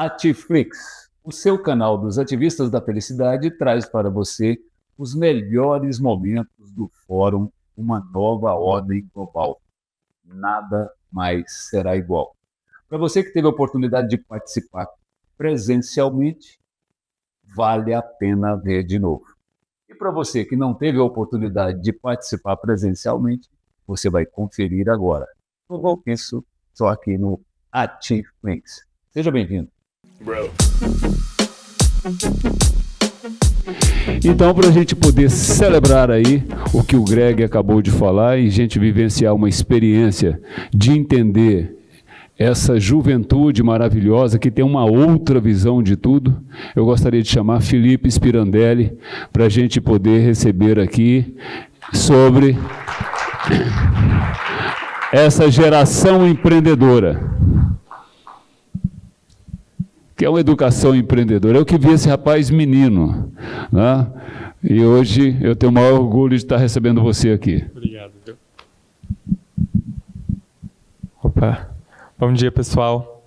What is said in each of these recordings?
Atiflix, o seu canal dos ativistas da felicidade, traz para você os melhores momentos do Fórum Uma Nova Ordem Global. Nada mais será igual. Para você que teve a oportunidade de participar presencialmente, vale a pena ver de novo. E para você que não teve a oportunidade de participar presencialmente, você vai conferir agora. Tudo isso só aqui no Atiflix. Seja bem-vindo. Então, para a gente poder celebrar aí o que o Greg acabou de falar e a gente vivenciar uma experiência de entender essa juventude maravilhosa que tem uma outra visão de tudo, eu gostaria de chamar Felipe Spirandelli para a gente poder receber aqui sobre essa geração empreendedora, que é uma educação empreendedora. Eu que vi esse rapaz menino, né? E hoje eu tenho o maior orgulho de estar recebendo você aqui. Obrigado. Opa, bom dia, pessoal.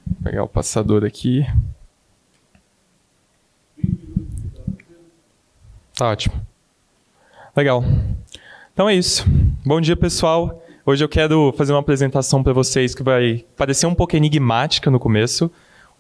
Vou pegar o passador aqui. Tá ótimo. Legal. Então é isso. Bom dia, pessoal. Hoje eu quero fazer uma apresentação para vocês que vai parecer um pouco enigmática no começo.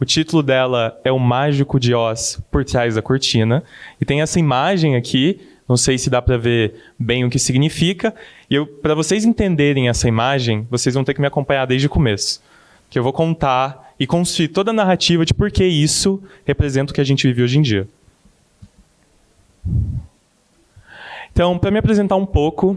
O título dela é O Mágico de Oz por Trás da Cortina. E tem essa imagem aqui, não sei se dá para ver bem o que significa. E para vocês entenderem essa imagem, vocês vão ter que me acompanhar desde o começo. Que eu vou contar e construir toda a narrativa de por que isso representa o que a gente vive hoje em dia. Então, para me apresentar um pouco,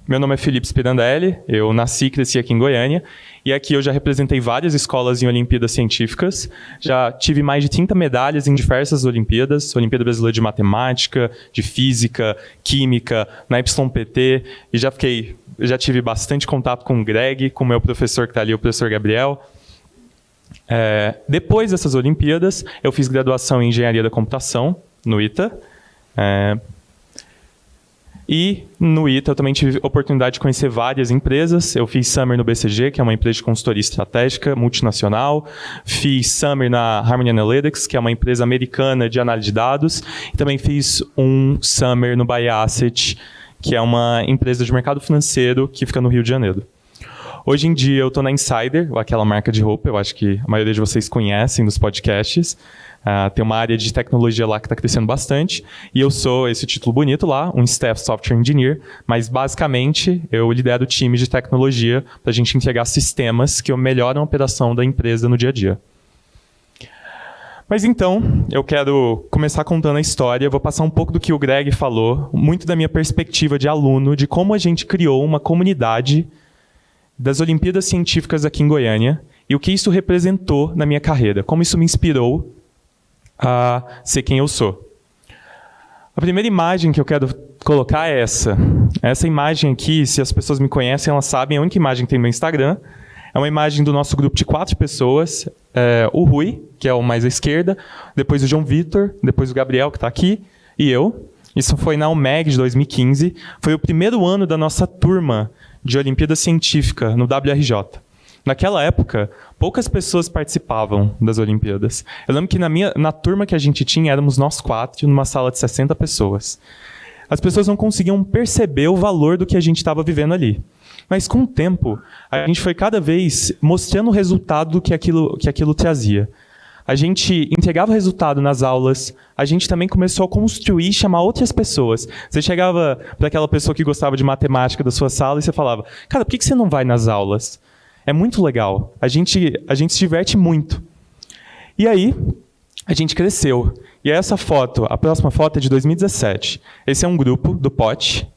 meu nome é Felipe Spirandelli, eu nasci e cresci aqui em Goiânia, e aqui eu já representei várias escolas em Olimpíadas Científicas, já tive mais de 30 medalhas em diversas Olimpíadas, Olimpíada Brasileira de Matemática, de Física, Química, na YPT, e já tive bastante contato com o Greg, com o meu professor que está ali, o professor Gabriel. Depois dessas Olimpíadas, eu fiz graduação em Engenharia da Computação, no ITA, e no ITA eu também tive a oportunidade de conhecer várias empresas. Eu fiz Summer no BCG, que é uma empresa de consultoria estratégica multinacional. Fiz Summer na Harmony Analytics, que é uma empresa americana de análise de dados. E também fiz um Summer no Bahia Asset, que é uma empresa de mercado financeiro que fica no Rio de Janeiro. Hoje em dia eu estou na Insider, aquela marca de roupa, eu acho que a maioria de vocês conhecem nos podcasts. Tem uma área de tecnologia lá que está crescendo bastante, e eu sou, esse título bonito lá, um Staff Software Engineer, mas basicamente eu lidero o time de tecnologia para a gente entregar sistemas que melhoram a operação da empresa no dia a dia. Mas então, eu quero começar contando a história, vou passar um pouco do que o Greg falou, muito da minha perspectiva de aluno, de como a gente criou uma comunidade das Olimpíadas Científicas aqui em Goiânia, e o que isso representou na minha carreira, como isso me inspirou a ser quem eu sou. A primeira imagem que eu quero colocar é essa. Essa imagem aqui, se as pessoas me conhecem, elas sabem, a única imagem que tem no meu Instagram. É uma imagem do nosso grupo de 4 pessoas. O Rui, que é o mais à esquerda, depois o João Vitor, depois o Gabriel, que está aqui, e eu. Isso foi na UMEG de 2015. Foi o primeiro ano da nossa turma de Olimpíada Científica no WRJ. Naquela época, poucas pessoas participavam das Olimpíadas. Eu lembro que na turma que a gente tinha, éramos nós 4, numa sala de 60 pessoas. As pessoas não conseguiam perceber o valor do que a gente estava vivendo ali. Mas, com o tempo, a gente foi cada vez mostrando o resultado do que aquilo trazia. A gente entregava o resultado nas aulas, a gente também começou a construir e chamar outras pessoas. Você chegava para aquela pessoa que gostava de matemática da sua sala e você falava, cara, por que você não vai nas aulas? É muito legal. A gente se diverte muito. E aí, a gente cresceu. E essa foto, a próxima foto é de 2017. Esse é um grupo do POT,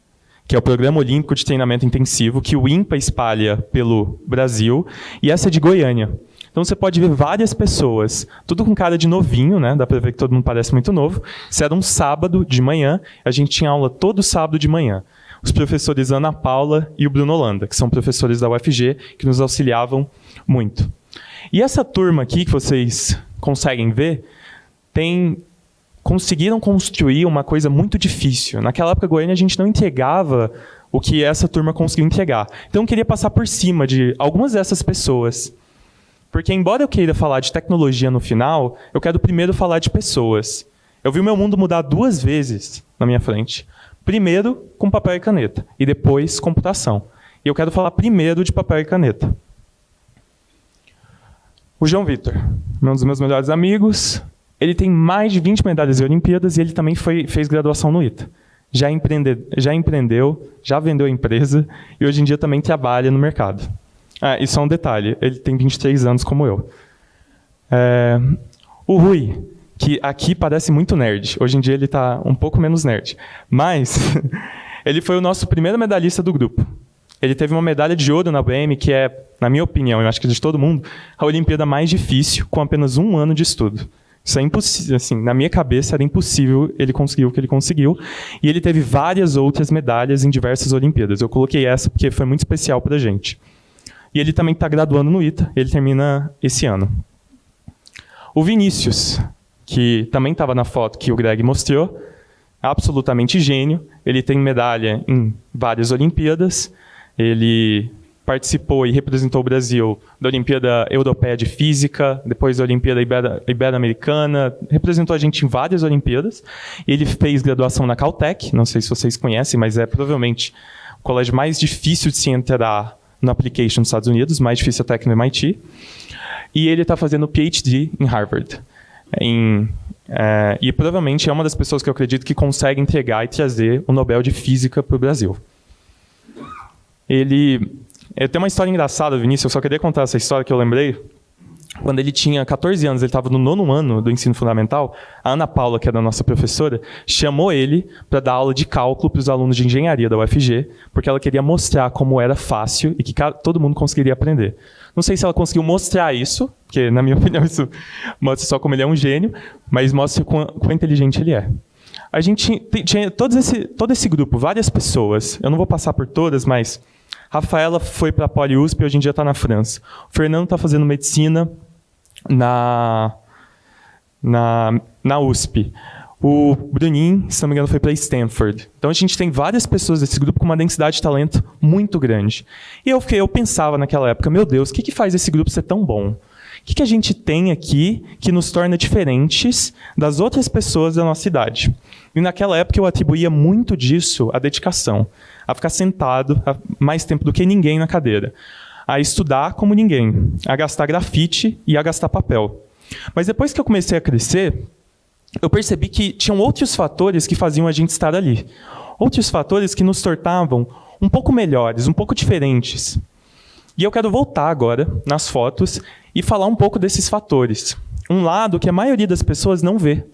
que é o Programa Olímpico de Treinamento Intensivo, que o INPA espalha pelo Brasil. E essa é de Goiânia. Então você pode ver várias pessoas, tudo com cara de novinho, né? Dá para ver que todo mundo parece muito novo. Isso era um sábado de manhã, a gente tinha aula todo sábado de manhã. Os professores Ana Paula e o Bruno Holanda, que são professores da UFG, que nos auxiliavam muito. E essa turma aqui, que vocês conseguem ver, conseguiram construir uma coisa muito difícil. Naquela época, Goiânia, a gente não entregava o que essa turma conseguiu entregar. Então, eu queria passar por cima de algumas dessas pessoas Porque, embora eu queira falar de tecnologia no final, eu quero primeiro falar de pessoas. Eu vi o meu mundo mudar 2 vezes na minha frente. Primeiro, com papel e caneta, e depois, computação. E eu quero falar primeiro de papel e caneta. O João Vitor, um dos meus melhores amigos, ele tem mais de 20 medalhas em Olimpíadas e ele também fez graduação no ITA. Já empreendeu, já vendeu a empresa e hoje em dia também trabalha no mercado. E só um detalhe, ele tem 23 anos como eu. O Rui, que aqui parece muito nerd, hoje em dia ele está um pouco menos nerd, mas ele foi o nosso primeiro medalhista do grupo. Ele teve uma medalha de ouro na UBM, que é, na minha opinião, eu acho que de todo mundo, a Olimpíada mais difícil, com apenas 1 ano de estudo. Isso é impossível, assim, na minha cabeça era impossível ele conseguir o que ele conseguiu. E ele teve várias outras medalhas em diversas Olimpíadas. Eu coloquei essa porque foi muito especial para a gente. E ele também está graduando no ITA, ele termina esse ano. O Vinícius, que também estava na foto que o Greg mostrou, absolutamente gênio. Ele tem medalha em várias Olimpíadas. Ele participou e representou o Brasil da Olimpíada Europeia de Física, depois da Olimpíada Ibero-Americana, representou a gente em várias Olimpíadas. Ele fez graduação na Caltech, não sei se vocês conhecem, mas é provavelmente o colégio mais difícil de se entrar no application dos Estados Unidos, mais difícil até que no MIT. E ele está fazendo PhD em Harvard. E provavelmente é uma das pessoas que eu acredito que consegue entregar e trazer o Nobel de Física para o Brasil. Eu tenho uma história engraçada, Vinícius, eu só queria contar essa história que eu lembrei. Quando ele tinha 14 anos, ele estava no 9º ano do ensino fundamental, a Ana Paula, que era a nossa professora, chamou ele para dar aula de cálculo para os alunos de engenharia da UFG, porque ela queria mostrar como era fácil e que todo mundo conseguiria aprender. Não sei se ela conseguiu mostrar isso, porque, na minha opinião, isso mostra só como ele é um gênio, mas mostra quão inteligente ele é. A gente tinha todo esse grupo, várias pessoas, eu não vou passar por todas, mas Rafaela foi para a Poli-USP e hoje em dia está na França. O Fernando está fazendo medicina na USP. O Bruninho, se não me engano, foi para Stanford. Então a gente tem várias pessoas desse grupo com uma densidade de talento muito grande. E eu pensava naquela época, meu Deus, o que faz esse grupo ser tão bom? O que a gente tem aqui que nos torna diferentes das outras pessoas da nossa idade? E naquela época eu atribuía muito disso à dedicação, a ficar sentado mais tempo do que ninguém na cadeira, a estudar como ninguém, a gastar grafite e a gastar papel. Mas depois que eu comecei a crescer, eu percebi que tinham outros fatores que faziam a gente estar ali. Outros fatores que nos tornavam um pouco melhores, um pouco diferentes. E eu quero voltar agora nas fotos e falar um pouco desses fatores. Um lado que a maioria das pessoas não vê.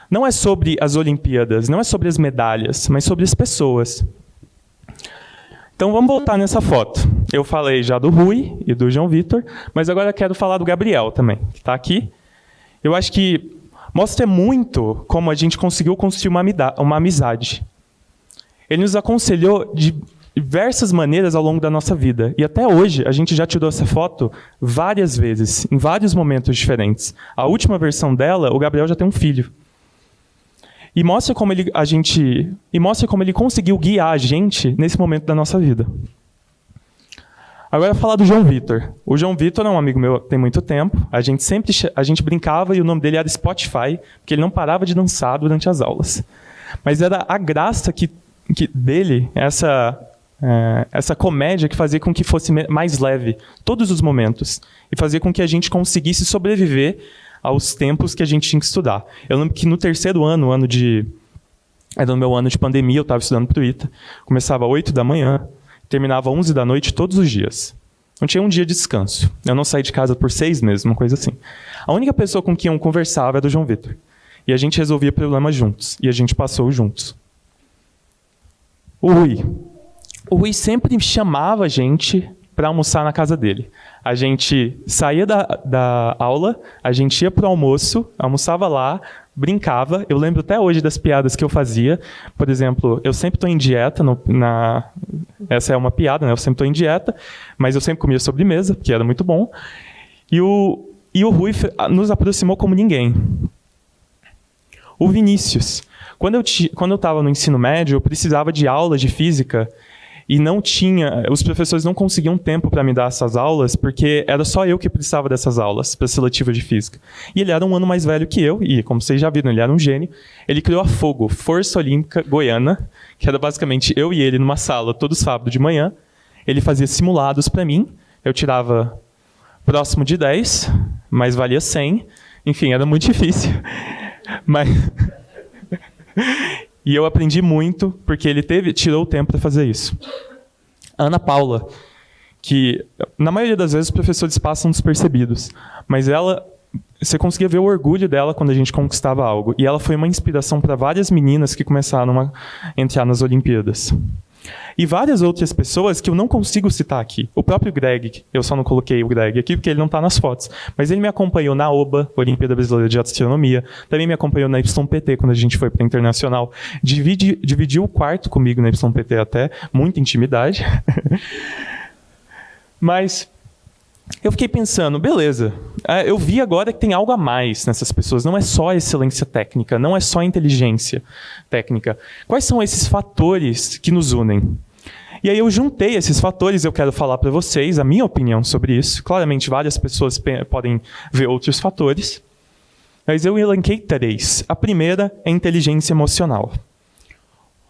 Não é sobre as Olimpíadas, não é sobre as medalhas, mas sobre as pessoas. Então vamos voltar nessa foto. Eu falei já do Rui e do João Vitor, mas agora eu quero falar do Gabriel também, que está aqui. Eu acho que mostra muito como a gente conseguiu construir uma amizade. Ele nos aconselhou de diversas maneiras ao longo da nossa vida. E até hoje, a gente já tirou essa foto várias vezes, em vários momentos diferentes. A última versão dela, o Gabriel já tem um filho. E mostra como ele conseguiu guiar a gente nesse momento da nossa vida. Agora, falar do João Vitor. O João Vitor é um amigo meu tem muito tempo. A gente brincava e o nome dele era Spotify, porque ele não parava de dançar durante as aulas. Mas era a graça dele, essa comédia que fazia com que fosse mais leve todos os momentos e fazia com que a gente conseguisse sobreviver aos tempos que a gente tinha que estudar. Eu lembro que no 3º ano, era no meu ano de pandemia, eu estava estudando para o ITA, começava às 8 da manhã, terminava às 11 da noite todos os dias. Não tinha um dia de descanso. Eu não saí de casa por 6 meses, uma coisa assim. A única pessoa com quem eu conversava era o João Vitor. E a gente resolvia problemas juntos. E a gente passou juntos. O Rui sempre chamava a gente para almoçar na casa dele. A gente saía da aula, a gente ia para o almoço, almoçava lá, brincava. Eu lembro até hoje das piadas que eu fazia. Por exemplo, eu sempre estou em dieta. Essa é uma piada, né? Eu sempre estou em dieta, mas eu sempre comia sobremesa, porque era muito bom. E o Rui nos aproximou como ninguém. O Vinícius. Quando eu estava no ensino médio, eu precisava de aulas de física E os professores não conseguiam tempo para me dar essas aulas, porque era só eu que precisava dessas aulas para a seletiva de física. E ele era um ano mais velho que eu, e como vocês já viram, ele era um gênio. Ele criou a FOGO, Força Olímpica Goiana, que era basicamente eu e ele numa sala todo sábado de manhã. Ele fazia simulados para mim, eu tirava próximo de 10, mas valia 100. Enfim, era muito difícil. Mas... E eu aprendi muito, porque ele tirou o tempo para fazer isso. A Ana Paula, que na maioria das vezes os professores passam despercebidos, mas você conseguia ver o orgulho dela quando a gente conquistava algo. E ela foi uma inspiração para várias meninas que começaram a entrar nas Olimpíadas. E várias outras pessoas que eu não consigo citar aqui. O próprio Greg, eu só não coloquei o Greg aqui porque ele não está nas fotos, mas ele me acompanhou na OBA, Olimpíada Brasileira de Astronomia, também me acompanhou na YPT quando a gente foi para a Internacional, dividiu o quarto comigo na YPT até, muita intimidade. Mas eu fiquei pensando, beleza, eu vi agora que tem algo a mais nessas pessoas, não é só excelência técnica, não é só inteligência técnica. Quais são esses fatores que nos unem? E aí eu juntei esses fatores, eu quero falar para vocês a minha opinião sobre isso. Claramente várias pessoas podem ver outros fatores, mas eu elenquei 3. A primeira é a inteligência emocional.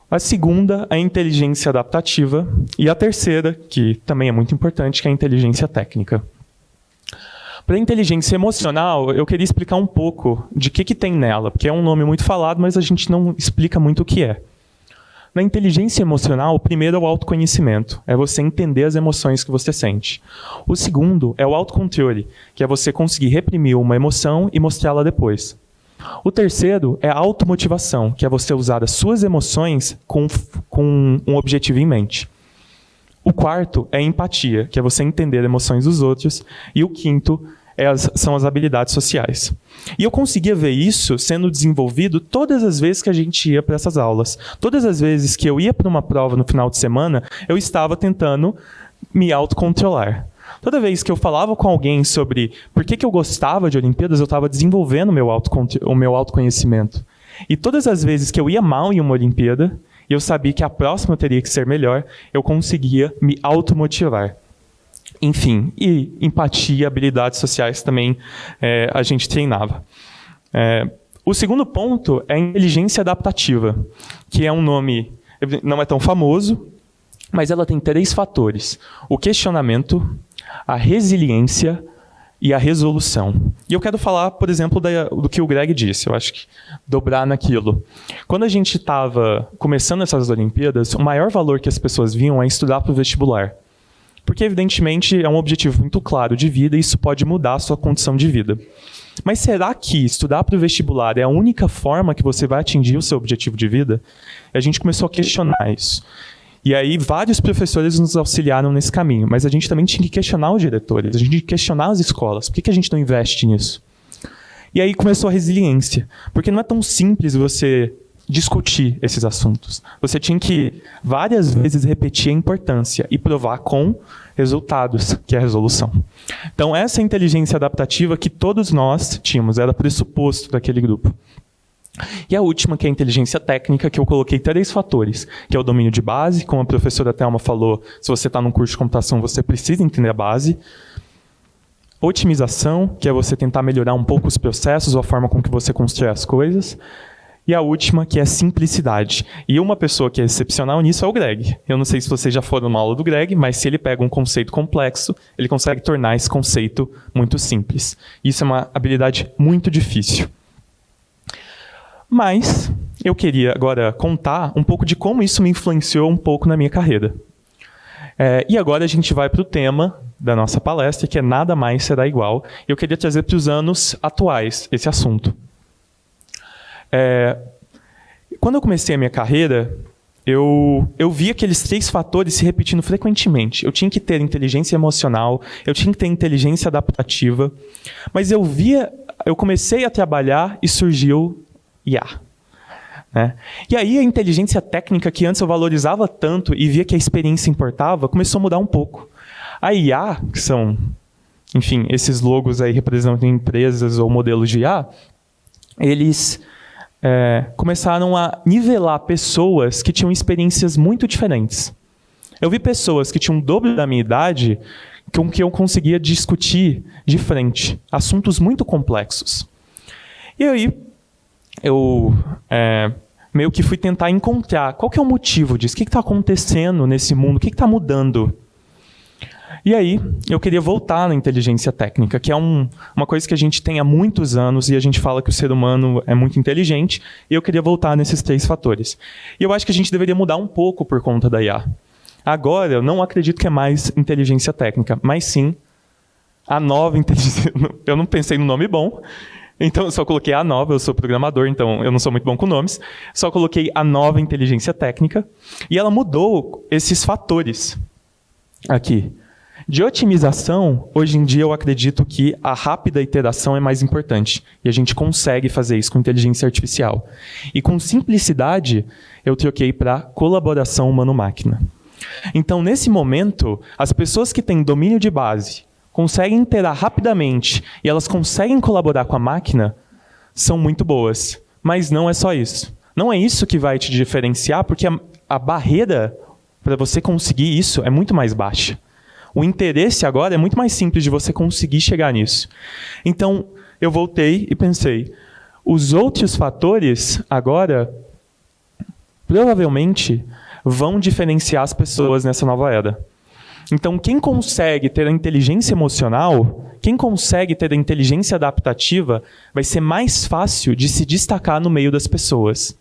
A segunda é a inteligência adaptativa. E a terceira, que também é muito importante, que é a inteligência técnica. Para a inteligência emocional, eu queria explicar um pouco de que tem nela, porque é um nome muito falado, mas a gente não explica muito o que é. Na inteligência emocional, o primeiro é o autoconhecimento, é você entender as emoções que você sente. O segundo é o autocontrole, que é você conseguir reprimir uma emoção e mostrá-la depois. O terceiro é a automotivação, que é você usar as suas emoções com um objetivo em mente. O quarto é a empatia, que é você entender as emoções dos outros. E o quinto são as habilidades sociais. E eu conseguia ver isso sendo desenvolvido todas as vezes que a gente ia para essas aulas. Todas as vezes que eu ia para uma prova no final de semana, eu estava tentando me autocontrolar. Toda vez que eu falava com alguém sobre por que eu gostava de Olimpíadas, eu estava desenvolvendo o meu autoconhecimento. E todas as vezes que eu ia mal em uma Olimpíada, e eu sabia que a próxima teria que ser melhor, eu conseguia me automotivar. Enfim, e empatia, habilidades sociais também a gente treinava. O segundo ponto é a inteligência adaptativa, que é um nome, não é tão famoso, mas ela tem 3 fatores: o questionamento, a resiliência e a resolução. E eu quero falar, por exemplo, do que o Greg disse, eu acho que dobrar naquilo. Quando a gente estava começando essas Olimpíadas, o maior valor que as pessoas viam é estudar para o vestibular. Porque, evidentemente, é um objetivo muito claro de vida e isso pode mudar a sua condição de vida. Mas será que estudar para o vestibular é a única forma que você vai atingir o seu objetivo de vida? A gente começou a questionar isso. E aí vários professores nos auxiliaram nesse caminho, mas a gente também tinha que questionar os diretores, a gente tinha que questionar as escolas. Por que a gente não investe nisso? E aí começou a resiliência, porque não é tão simples você discutir esses assuntos. Você tinha que várias vezes repetir a importância e provar com resultados, que é a resolução. Então essa inteligência adaptativa que todos nós tínhamos, era pressuposto daquele grupo. E a última, que é a inteligência técnica, que eu coloquei 3 fatores, que é o domínio de base, como a professora Thelma falou, se você está num curso de computação, você precisa entender a base. Otimização, que é você tentar melhorar um pouco os processos ou a forma com que você constrói as coisas. E a última, que é simplicidade. E uma pessoa que é excepcional nisso é o Greg. Eu não sei se vocês já foram numa aula do Greg, mas se ele pega um conceito complexo, ele consegue tornar esse conceito muito simples. Isso é uma habilidade muito difícil. Mas eu queria agora contar um pouco de como isso me influenciou um pouco na minha carreira. E agora a gente vai para o tema da nossa palestra, que é Nada Mais Será Igual. Eu queria trazer para os anos atuais esse assunto. Quando eu comecei a minha carreira, eu vi aqueles 3 fatores se repetindo frequentemente. Eu tinha que ter inteligência emocional, eu tinha que ter inteligência adaptativa, mas eu comecei a trabalhar e surgiu IA. Né? E aí a inteligência técnica, que antes eu valorizava tanto e via que a experiência importava, começou a mudar um pouco. A IA, que são, enfim, esses logos aí representam empresas ou modelos de IA, eles começaram a nivelar pessoas que tinham experiências muito diferentes. Eu vi pessoas que tinham o dobro da minha idade com que eu conseguia discutir de frente assuntos muito complexos. E aí, eu meio que fui tentar encontrar qual que é o motivo disso, o que está acontecendo nesse mundo, o que está mudando. E aí, eu queria voltar na inteligência técnica, que é uma coisa que a gente tem há muitos anos, e a gente fala que o ser humano é muito inteligente, e eu queria voltar nesses 3 fatores. E eu acho que a gente deveria mudar um pouco por conta da IA. Agora, eu não acredito que é mais inteligência técnica, mas sim a nova inteligência... Eu não pensei no nome bom, então eu só coloquei a nova, eu sou programador, então eu não sou muito bom com nomes, só coloquei a nova inteligência técnica, e ela mudou esses fatores aqui. De otimização, hoje em dia eu acredito que a rápida iteração é mais importante, e a gente consegue fazer isso com inteligência artificial. E com simplicidade, eu troquei para colaboração humano-máquina. Então, nesse momento, as pessoas que têm domínio de base, conseguem iterar rapidamente e elas conseguem colaborar com a máquina, são muito boas. Mas não é só isso. Não é isso que vai te diferenciar, porque a barreira para você conseguir isso é muito mais baixa. O interesse agora é muito mais simples de você conseguir chegar nisso. Então, eu voltei e pensei, os outros fatores agora, provavelmente, vão diferenciar as pessoas nessa nova era. Então, quem consegue ter a inteligência emocional, quem consegue ter a inteligência adaptativa, vai ser mais fácil de se destacar no meio das pessoas.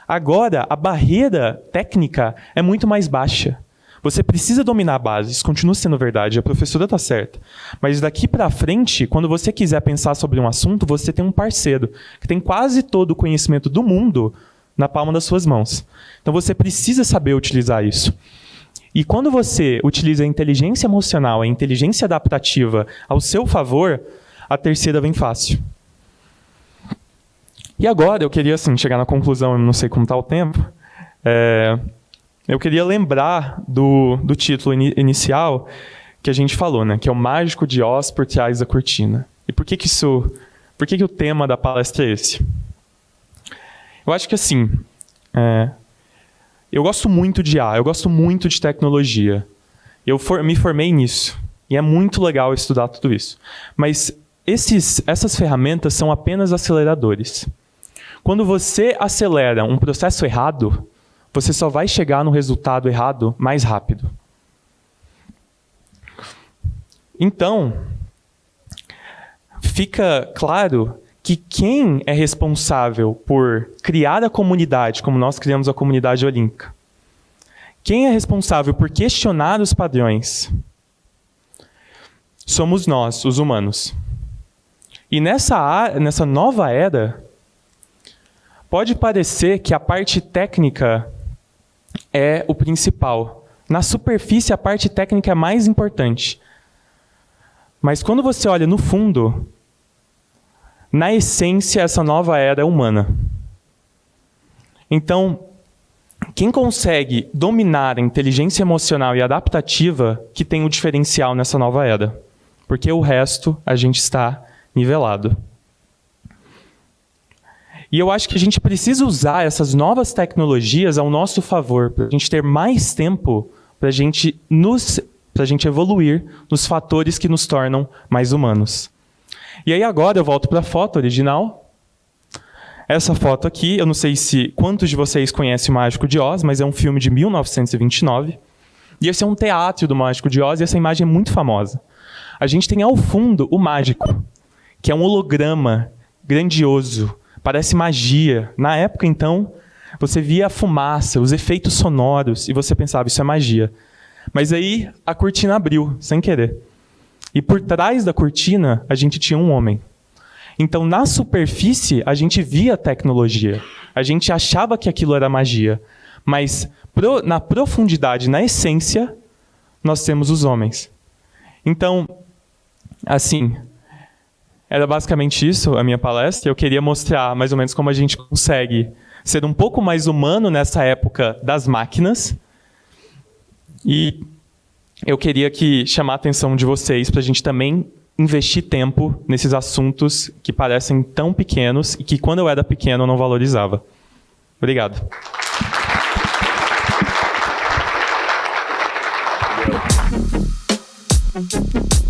Agora, a barreira técnica é muito mais baixa. Você precisa dominar a base, isso continua sendo verdade, a professora está certa. Mas daqui para frente, quando você quiser pensar sobre um assunto, você tem um parceiro que tem quase todo o conhecimento do mundo na palma das suas mãos. Então você precisa saber utilizar isso. E quando você utiliza a inteligência emocional, a inteligência adaptativa ao seu favor, a terceira vem fácil. E agora eu queria chegar na conclusão, eu não sei como está o tempo, eu queria lembrar do título inicial que a gente falou, né, que é o Mágico de Oz por trás da cortina. E por que o tema da palestra é esse? Eu acho que eu gosto muito de IA, eu gosto muito de tecnologia. Eu me formei nisso. E é muito legal estudar tudo isso. Mas essas ferramentas são apenas aceleradores. Quando você acelera um processo errado, você só vai chegar no resultado errado mais rápido. Então, fica claro que quem é responsável por criar a comunidade, como nós criamos a comunidade olímpica, quem é responsável por questionar os padrões, somos nós, os humanos. E nessa nova era, pode parecer que a parte técnica é o principal. Na superfície, a parte técnica é mais importante. Mas quando você olha no fundo, na essência, essa nova era é humana. Então, quem consegue dominar a inteligência emocional e adaptativa que tem o diferencial nessa nova era. Porque o resto, a gente está nivelado. E eu acho que a gente precisa usar essas novas tecnologias ao nosso favor, para a gente ter mais tempo para a gente evoluir nos fatores que nos tornam mais humanos. E aí agora eu volto para a foto original. Essa foto aqui, eu não sei quantos de vocês conhecem o Mágico de Oz, mas é um filme de 1929. E esse é um teatro do Mágico de Oz, e essa imagem é muito famosa. A gente tem ao fundo o mágico, que é um holograma grandioso, parece magia. Na época, então, você via a fumaça, os efeitos sonoros, e você pensava, isso é magia. Mas aí a cortina abriu, sem querer. E por trás da cortina, a gente tinha um homem. Então, na superfície, a gente via a tecnologia. A gente achava que aquilo era magia. Mas, na profundidade, na essência, nós temos os homens. Então, era basicamente isso a minha palestra. Eu queria mostrar mais ou menos como a gente consegue ser um pouco mais humano nessa época das máquinas. E eu queria chamar a atenção de vocês para a gente também investir tempo nesses assuntos que parecem tão pequenos e que, quando eu era pequeno, eu não valorizava. Obrigado. Música